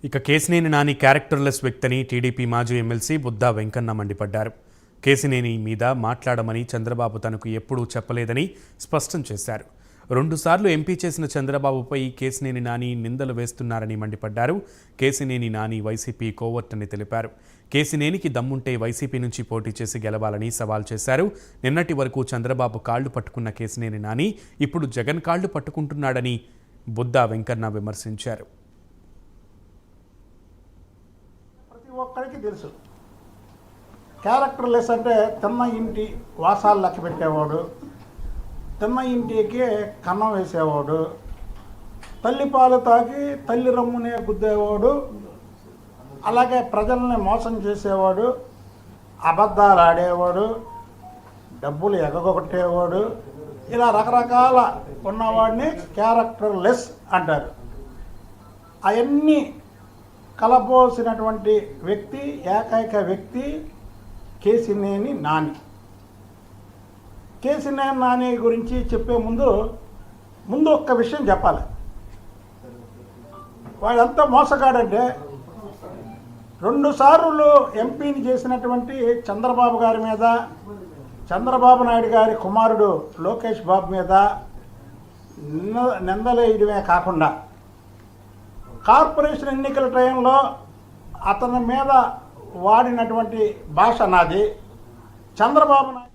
ఇక కేశినేని నాని క్యారెక్టర్లెస్ వ్యక్తిని టీడీపీ మాజీ ఎమ్మెల్సీ బుద్దా వెంకన్న మండిపడ్డారు. కేశినేని మీద మాట్లాడమని చంద్రబాబు తనకు ఎప్పుడూ చెప్పలేదని స్పష్టం చేశారు. 2 సార్లు ఎంపీ చేసిన చంద్రబాబుపై కేశినేని నాని నిందలు వేస్తున్నారని మండిపడ్డారు. కేశినేని నాని వైసీపీ కోవర్టని తెలిపారు. కేశినేనికి దమ్ముంటే వైసీపీ నుంచి పోటీ చేసి గెలవాలని సవాల్ చేశారు. నిన్నటి వరకు చంద్రబాబు కాళ్లు పట్టుకున్న కేశినేని నాని ఇప్పుడు జగన్ కాళ్లు పట్టుకుంటున్నాడని బుద్దా వెంకన్న విమర్శించారు. ప్రతి ఒక్కరికి తెలుసు, క్యారెక్టర్లెస్ అంటే తిన్న ఇంటి వాసాలు లెక్క పెట్టేవాడు, తిన్న ఇంటికి కన్నం వేసేవాడు, తల్లి పాలు తాగి తల్లి రమ్మునే గుద్దేవాడు, అలాగే ప్రజల్ని మోసం చేసేవాడు, అబద్ధాలు ఆడేవాడు, డబ్బులు ఎగగొట్టేవాడు, ఇలా రకరకాల ఉన్నవాడిని క్యారెక్టర్లెస్ అంటారు. అవన్నీ కలబోసినటువంటి వ్యక్తి, ఏకైక వ్యక్తి కేశినేని నాని. కేశినేని నాని గురించి చెప్పే ముందు ఒక్క విషయం చెప్పాలి. వాడంతా మోసగాడంటే 2 సార్లు ఎంపీని చేసినటువంటి చంద్రబాబు గారి మీద, చంద్రబాబు నాయుడు గారి కుమారుడు లోకేష్ బాబు మీద నిందలేయడమే కాకుండా కార్పొరేషన్ ఎన్నికల టైంలో అతని మీద వాడినటువంటి భాష నాది. చంద్రబాబు నాయుడు